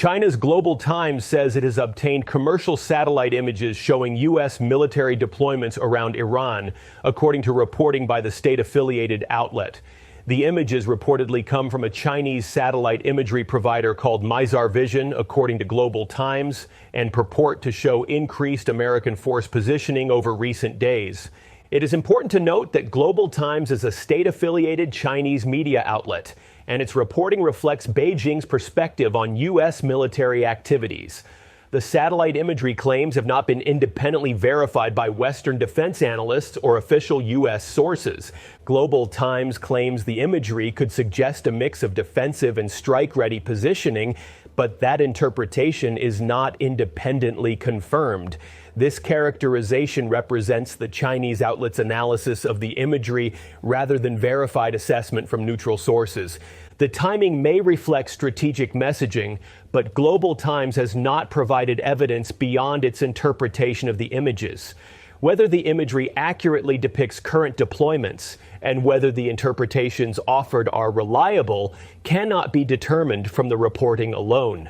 China's Global Times says it has obtained commercial satellite images showing U.S. military deployments around Iran, according to reporting by the state-affiliated outlet. The images reportedly come from a Chinese satellite imagery provider called Mizar Vision, according to Global Times, and purport to show increased American force positioning over recent days. It is important to note that Global Times is a state-affiliated Chinese media outlet, and its reporting reflects Beijing's perspective on U.S. military activities. The satellite imagery claims have not been independently verified by Western defense analysts or official U.S. sources. Global Times claims the imagery could suggest a mix of defensive and strike-ready positioning, but that interpretation is not independently confirmed. This characterization represents the Chinese outlet's analysis of the imagery rather than verified assessment from neutral sources. The timing may reflect strategic messaging, but Global Times has not provided evidence beyond its interpretation of the images. Whether the imagery accurately depicts current deployments and whether the interpretations offered are reliable cannot be determined from the reporting alone.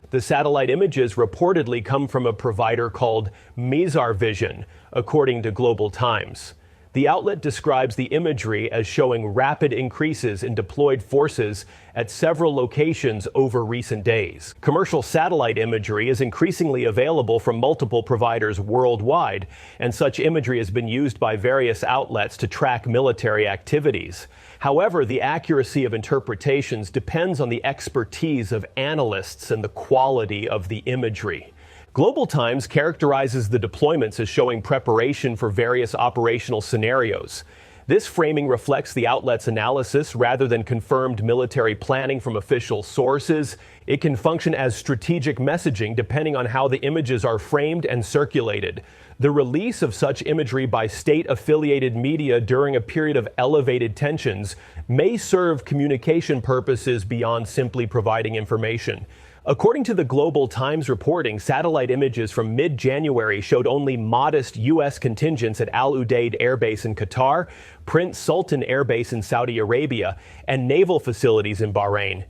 The satellite images reportedly come from a provider called Mizar Vision, according to Global Times. The outlet describes the imagery as showing rapid increases in deployed forces at several locations over recent days. Commercial satellite imagery is increasingly available from multiple providers worldwide, and such imagery has been used by various outlets to track military activities. However, the accuracy of interpretations depends on the expertise of analysts and the quality of the imagery. Global Times characterizes the deployments as showing preparation for various operational scenarios. This framing reflects the outlet's analysis rather than confirmed military planning from official sources. It can function as strategic messaging depending on how the images are framed and circulated. The release of such imagery by state-affiliated media during a period of elevated tensions may serve communication purposes beyond simply providing information. According to the Global Times reporting, satellite images from mid-January showed only modest U.S. contingents at Al Udeid Air Base in Qatar, Prince Sultan Air Base in Saudi Arabia, and naval facilities in Bahrain.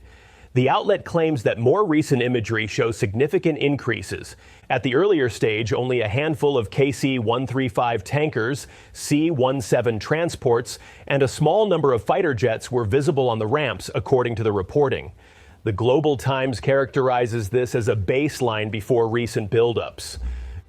The outlet claims that more recent imagery shows significant increases. At the earlier stage, only a handful of KC-135 tankers, C-17 transports, and a small number of fighter jets were visible on the ramps, according to the reporting. The Global Times characterizes this as a baseline before recent buildups.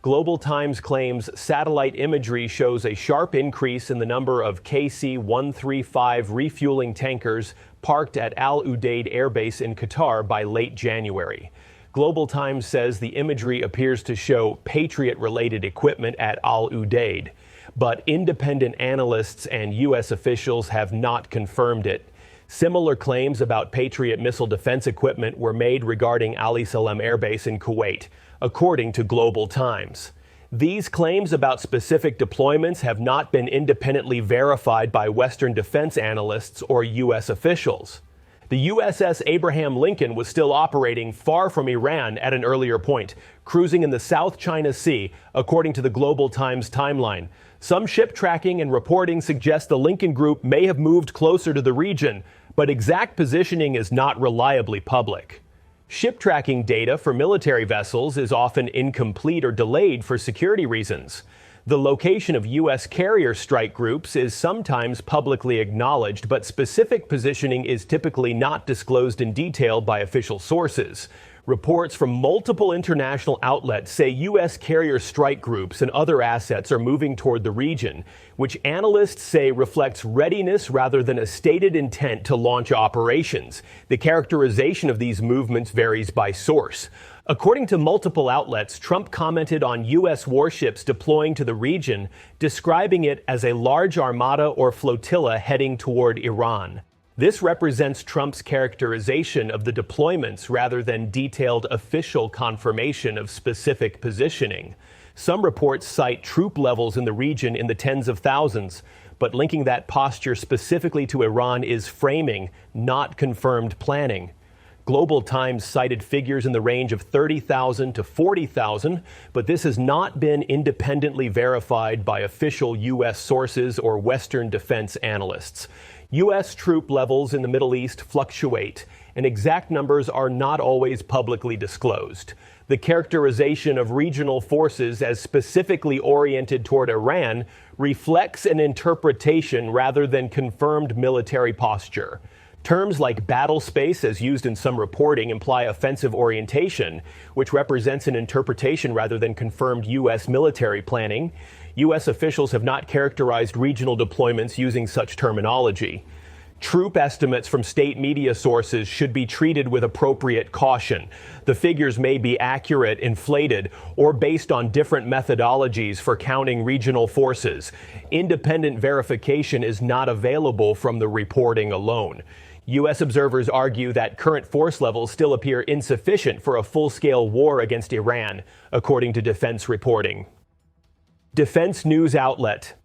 Global Times claims satellite imagery shows a sharp increase in the number of KC-135 refueling tankers parked at Al Udeid Air Base in Qatar by late January. Global Times says the imagery appears to show Patriot-related equipment at Al Udeid, but independent analysts and U.S. officials have not confirmed it. Similar claims about Patriot missile defense equipment were made regarding Ali Salem Air Base in Kuwait, according to Global Times. These claims about specific deployments have not been independently verified by Western defense analysts or U.S. officials. The USS Abraham Lincoln was still operating far from Iran at an earlier point, cruising in the South China Sea, according to the Global Times timeline. Some ship tracking and reporting suggest the Lincoln Group may have moved closer to the region, but exact positioning is not reliably public. Ship tracking data for military vessels is often incomplete or delayed for security reasons. The location of U.S. carrier strike groups is sometimes publicly acknowledged, but specific positioning is typically not disclosed in detail by official sources. Reports from multiple international outlets say U.S. carrier strike groups and other assets are moving toward the region, which analysts say reflects readiness rather than a stated intent to launch operations. The characterization of these movements varies by source. According to multiple outlets, Trump commented on U.S. warships deploying to the region, describing it as a large armada or flotilla heading toward Iran. This represents Trump's characterization of the deployments rather than detailed official confirmation of specific positioning. Some reports cite troop levels in the region in the tens of thousands, but linking that posture specifically to Iran is framing, not confirmed planning. Global Times cited figures in the range of 30,000 to 40,000, but this has not been independently verified by official U.S. sources or Western defense analysts. U.S. troop levels in the Middle East fluctuate, and exact numbers are not always publicly disclosed. The characterization of regional forces as specifically oriented toward Iran reflects an interpretation rather than confirmed military posture. Terms like battle space, as used in some reporting, imply offensive orientation, which represents an interpretation rather than confirmed U.S. military planning. U.S. officials have not characterized regional deployments using such terminology. Troop estimates from state media sources should be treated with appropriate caution. The figures may be accurate, inflated, or based on different methodologies for counting regional forces. Independent verification is not available from the reporting alone. U.S. observers argue that current force levels still appear insufficient for a full-scale war against Iran, according to defense reporting. Defense news outlet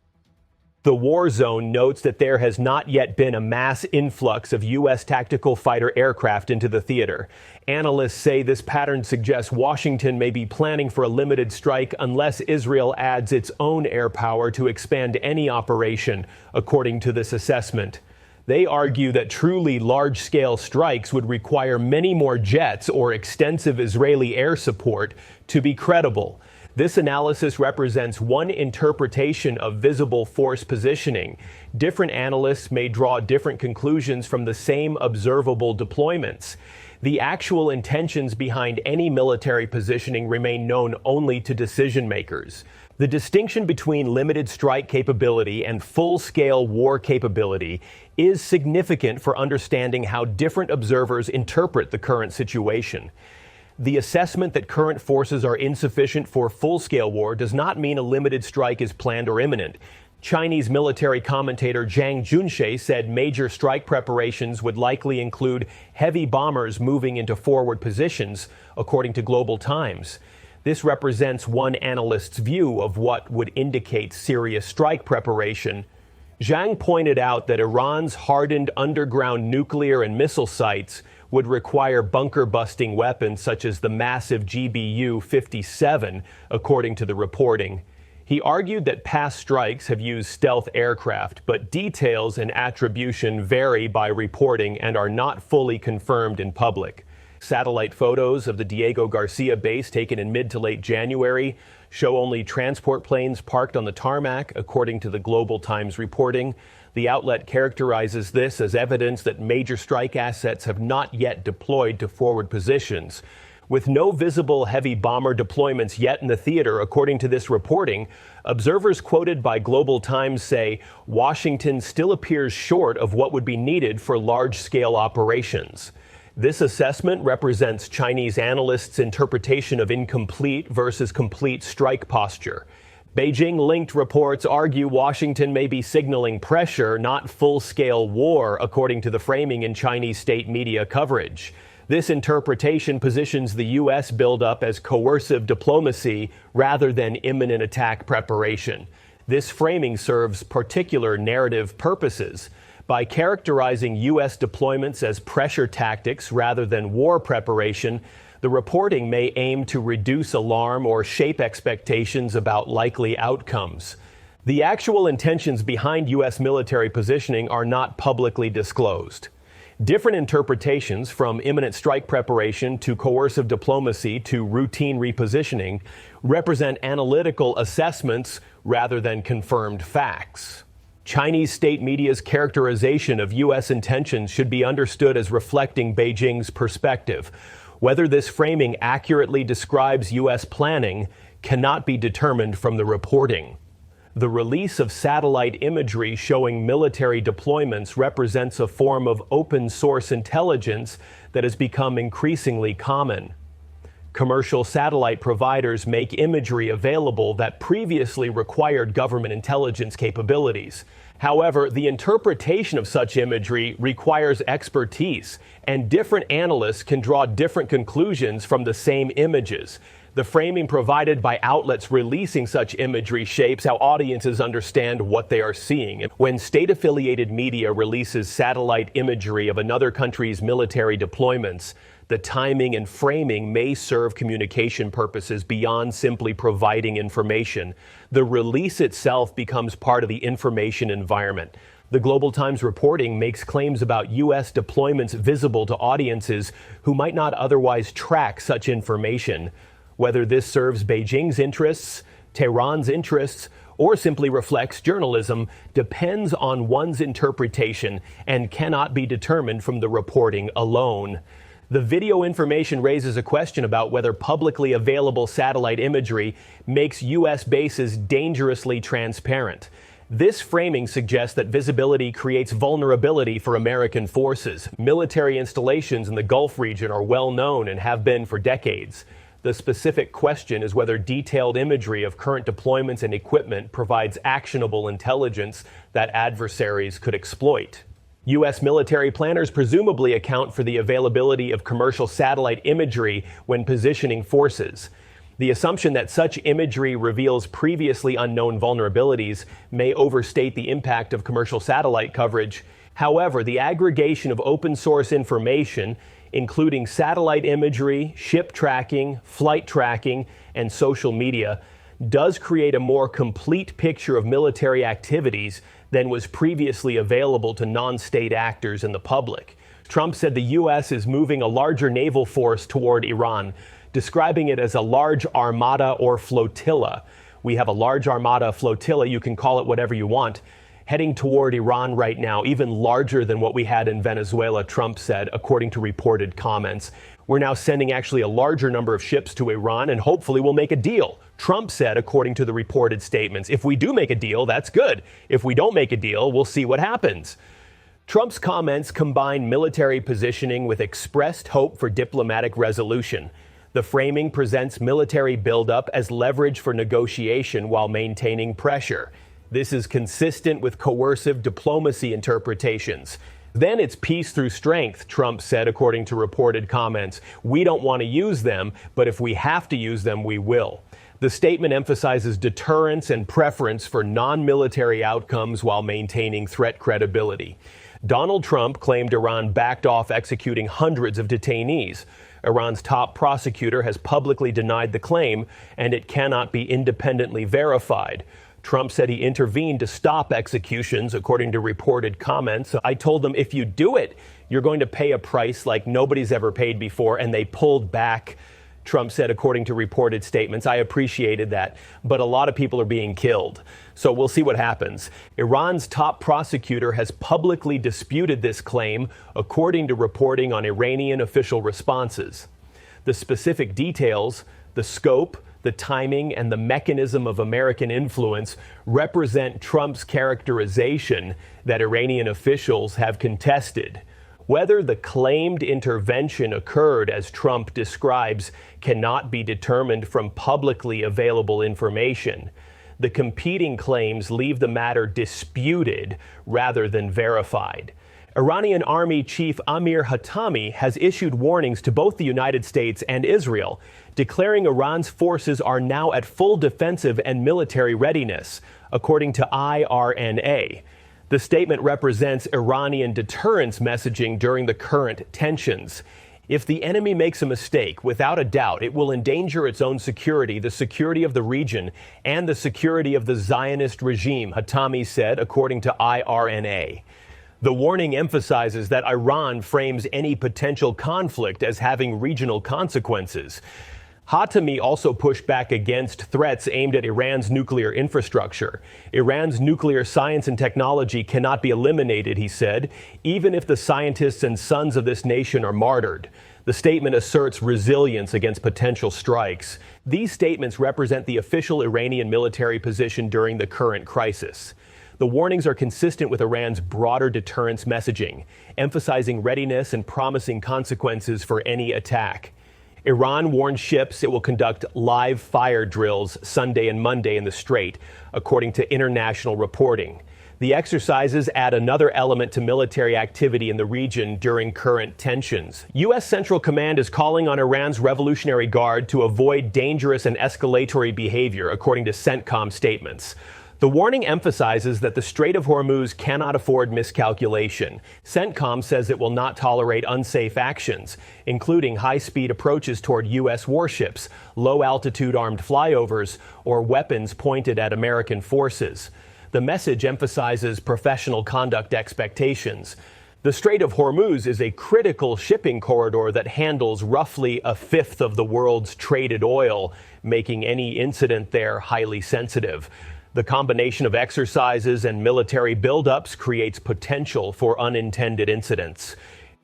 The War Zone notes that there has not yet been a mass influx of U.S. tactical fighter aircraft into the theater. Analysts say this pattern suggests Washington may be planning for a limited strike unless Israel adds its own air power to expand any operation, according to this assessment. They argue that truly large-scale strikes would require many more jets or extensive Israeli air support to be credible. This analysis represents one interpretation of visible force positioning. Different analysts may draw different conclusions from the same observable deployments. The actual intentions behind any military positioning remain known only to decision makers. The distinction between limited strike capability and full-scale war capability is significant for understanding how different observers interpret the current situation. The assessment that current forces are insufficient for full-scale war does not mean a limited strike is planned or imminent. Chinese military commentator Zhang Junxie said major strike preparations would likely include heavy bombers moving into forward positions, according to Global Times. This represents one analyst's view of what would indicate serious strike preparation. Zhang pointed out that Iran's hardened underground nuclear and missile sites would require bunker-busting weapons such as the massive GBU-57, according to the reporting. He argued that past strikes have used stealth aircraft, but details and attribution vary by reporting and are not fully confirmed in public. Satellite photos of the Diego Garcia base taken in mid to late January show only transport planes parked on the tarmac, according to the Global Times reporting. The outlet characterizes this as evidence that major strike assets have not yet deployed to forward positions. With no visible heavy bomber deployments yet in the theater, according to this reporting, observers quoted by Global Times say Washington still appears short of what would be needed for large-scale operations. This assessment represents Chinese analysts' interpretation of incomplete versus complete strike posture. Beijing-linked reports argue Washington may be signaling pressure, not full-scale war, according to the framing in Chinese state media coverage. This interpretation positions the U.S. buildup as coercive diplomacy rather than imminent attack preparation. This framing serves particular narrative purposes. By characterizing U.S. deployments as pressure tactics rather than war preparation, the reporting may aim to reduce alarm or shape expectations about likely outcomes. The actual intentions behind U.S. military positioning are not publicly disclosed. Different interpretations, from imminent strike preparation to coercive diplomacy to routine repositioning, represent analytical assessments rather than confirmed facts. Chinese state media's characterization of U.S. intentions should be understood as reflecting Beijing's perspective. Whether this framing accurately describes U.S. planning cannot be determined from the reporting. The release of satellite imagery showing military deployments represents a form of open-source intelligence that has become increasingly common. Commercial satellite providers make imagery available that previously required government intelligence capabilities. However, the interpretation of such imagery requires expertise, and different analysts can draw different conclusions from the same images. The framing provided by outlets releasing such imagery shapes how audiences understand what they are seeing. When state-affiliated media releases satellite imagery of another country's military deployments, the timing and framing may serve communication purposes beyond simply providing information. The release itself becomes part of the information environment. The Global Times reporting makes claims about U.S. deployments visible to audiences who might not otherwise track such information. Whether this serves Beijing's interests, Tehran's interests, or simply reflects journalism depends on one's interpretation and cannot be determined from the reporting alone. The video information raises a question about whether publicly available satellite imagery makes U.S. bases dangerously transparent. This framing suggests that visibility creates vulnerability for American forces. Military installations in the Gulf region are well known and have been for decades. The specific question is whether detailed imagery of current deployments and equipment provides actionable intelligence that adversaries could exploit. U.S. military planners presumably account for the availability of commercial satellite imagery when positioning forces. The assumption that such imagery reveals previously unknown vulnerabilities may overstate the impact of commercial satellite coverage. However, the aggregation of open-source information, including satellite imagery, ship tracking, flight tracking, and social media, does create a more complete picture of military activities than was previously available to non-state actors in the public. Trump said the U.S. is moving a larger naval force toward Iran, describing it as a large armada or flotilla. We have a large armada flotilla, you can call it whatever you want, heading toward Iran right now, even larger than what we had in Venezuela, Trump said, according to reported comments. We're now sending actually a larger number of ships to Iran, and hopefully we'll make a deal. Trump said, according to the reported statements, if we do make a deal, that's good. If we don't make a deal, we'll see what happens. Trump's comments combine military positioning with expressed hope for diplomatic resolution. The framing presents military buildup as leverage for negotiation while maintaining pressure. This is consistent with coercive diplomacy interpretations. Then it's peace through strength, Trump said, according to reported comments. We don't want to use them, but if we have to use them, we will. The statement emphasizes deterrence and preference for non-military outcomes while maintaining threat credibility. Donald Trump claimed Iran backed off executing hundreds of detainees. Iran's top prosecutor has publicly denied the claim, and it cannot be independently verified. Trump said he intervened to stop executions, according to reported comments. I told them, if you do it, you're going to pay a price like nobody's ever paid before, and they pulled back, Trump said, according to reported statements. I appreciated that, but a lot of people are being killed. So we'll see what happens. Iran's top prosecutor has publicly disputed this claim, according to reporting on Iranian official responses. The specific details, the scope, the timing, and the mechanism of American influence represent Trump's characterization that Iranian officials have contested. Whether the claimed intervention occurred as Trump describes cannot be determined from publicly available information. The competing claims leave the matter disputed rather than verified. Iranian Army Chief Amir Hatami has issued warnings to both the United States and Israel, declaring Iran's forces are now at full defensive and military readiness, according to IRNA. The statement represents Iranian deterrence messaging during the current tensions. If the enemy makes a mistake, without a doubt, it will endanger its own security, the security of the region, and the security of the Zionist regime, Hatami said, according to IRNA. The warning emphasizes that Iran frames any potential conflict as having regional consequences. Hatami also pushed back against threats aimed at Iran's nuclear infrastructure. Iran's nuclear science and technology cannot be eliminated, he said, even if the scientists and sons of this nation are martyred. The statement asserts resilience against potential strikes. These statements represent the official Iranian military position during the current crisis. The warnings are consistent with Iran's broader deterrence messaging, emphasizing readiness and promising consequences for any attack. Iran warned ships it will conduct live fire drills Sunday and Monday in the Strait, according to international reporting. The exercises add another element to military activity in the region during current tensions. U.S. Central Command is calling on Iran's Revolutionary Guard to avoid dangerous and escalatory behavior, according to CENTCOM statements. The warning emphasizes that the Strait of Hormuz cannot afford miscalculation. CENTCOM says it will not tolerate unsafe actions, including high-speed approaches toward U.S. warships, low-altitude armed flyovers, or weapons pointed at American forces. The The message emphasizes professional conduct expectations. The Strait of Hormuz is a critical shipping corridor that handles roughly a fifth of the world's traded oil, making any incident there highly sensitive. The combination of exercises and military buildups creates potential for unintended incidents.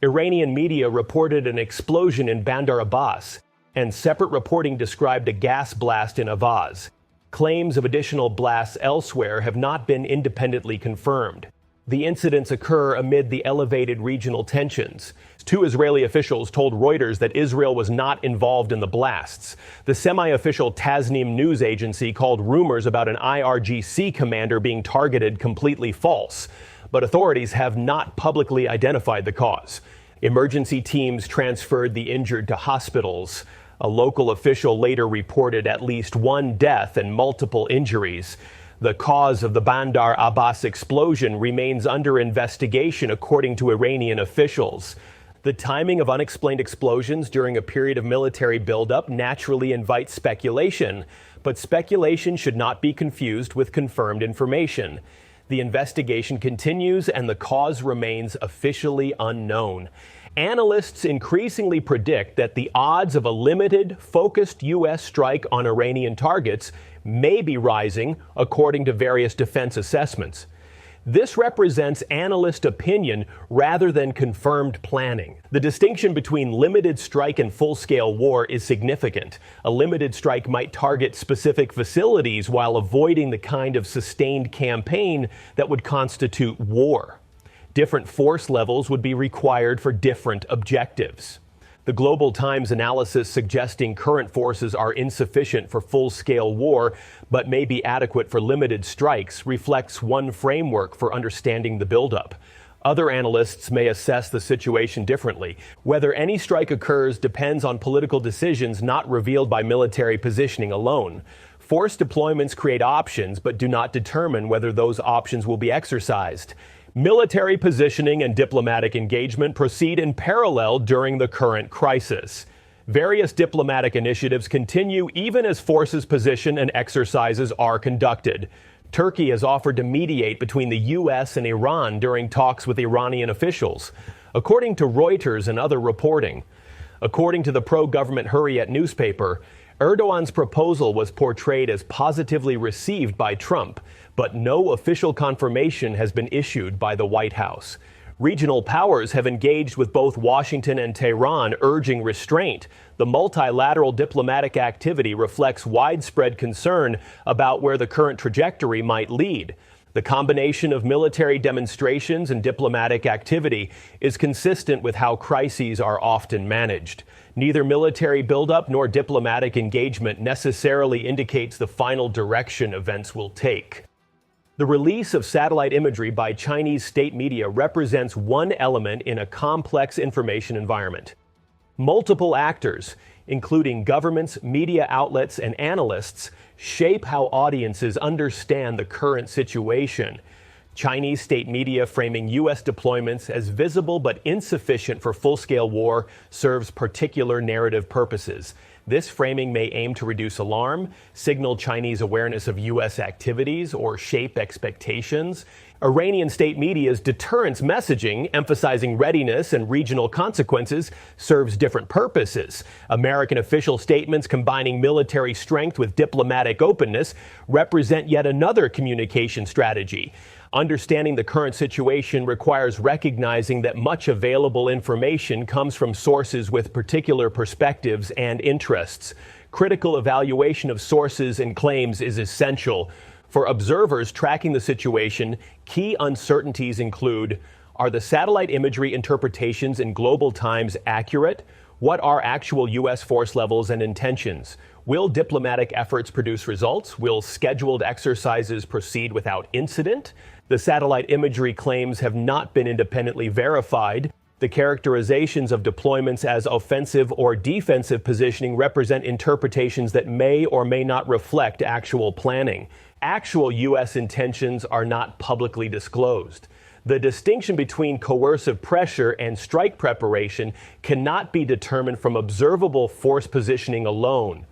Iranian media reported an explosion in Bandar Abbas, and separate reporting described a gas blast in Avaz. Claims of additional blasts elsewhere have not been independently confirmed. The incidents occur amid the elevated regional tensions. Two Israeli officials told Reuters that Israel was not involved in the blasts. The semi-official Tasnim news agency called rumors about an IRGC commander being targeted completely false, but authorities have not publicly identified the cause. Emergency teams transferred the injured to hospitals. A local official later reported at least one death and multiple injuries. The cause of the Bandar Abbas explosion remains under investigation, according to Iranian officials. The timing of unexplained explosions during a period of military buildup naturally invites speculation, but speculation should not be confused with confirmed information. The investigation continues and the cause remains officially unknown. Analysts increasingly predict that the odds of a limited, focused U.S. strike on Iranian targets may be rising, according to various defense assessments. This represents analyst opinion rather than confirmed planning. The distinction between limited strike and full-scale war is significant. A limited strike might target specific facilities while avoiding the kind of sustained campaign that would constitute war. Different force levels would be required for different objectives. The Global Times analysis suggesting current forces are insufficient for full-scale war, but may be adequate for limited strikes, reflects one framework for understanding the buildup. Other analysts may assess the situation differently. Whether any strike occurs depends on political decisions not revealed by military positioning alone. Force deployments create options, but do not determine whether those options will be exercised. Military positioning and diplomatic engagement proceed in parallel during the current crisis. Various diplomatic initiatives continue even as forces position and exercises are conducted. Turkey has offered to mediate between the U.S. and Iran during talks with Iranian officials, according to Reuters and other reporting. According to the pro-government Hurriyet newspaper, Erdogan's proposal was portrayed as positively received by Trump, but no official confirmation has been issued by the White House. Regional powers have engaged with both Washington and Tehran, urging restraint. The multilateral diplomatic activity reflects widespread concern about where the current trajectory might lead. The combination of military demonstrations and diplomatic activity is consistent with how crises are often managed. Neither military buildup nor diplomatic engagement necessarily indicates the final direction events will take. The release of satellite imagery by Chinese state media represents one element in a complex information environment. Multiple actors, including governments, media outlets, and analysts, shape how audiences understand the current situation. Chinese state media framing U.S. deployments as visible but insufficient for full-scale war serves particular narrative purposes. This framing may aim to reduce alarm, signal Chinese awareness of U.S. activities, or shape expectations. Iranian state media's deterrence messaging, emphasizing readiness and regional consequences, serves different purposes. American official statements combining military strength with diplomatic openness represent yet another communication strategy. Understanding the current situation requires recognizing that much available information comes from sources with particular perspectives and interests. Critical evaluation of sources and claims is essential. For observers tracking the situation, key uncertainties include: are the satellite imagery interpretations in Global Times accurate? What are actual U.S. force levels and intentions? Will diplomatic efforts produce results? Will scheduled exercises proceed without incident? The satellite imagery claims have not been independently verified. The characterizations of deployments as offensive or defensive positioning represent interpretations that may or may not reflect actual planning. Actual U.S. intentions are not publicly disclosed. The distinction between coercive pressure and strike preparation cannot be determined from observable force positioning alone.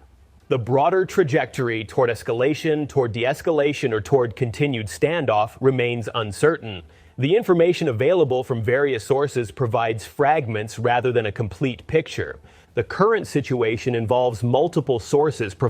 The broader trajectory toward escalation, toward de-escalation, or toward continued standoff remains uncertain. The information available from various sources provides fragments rather than a complete picture. The current situation involves multiple sources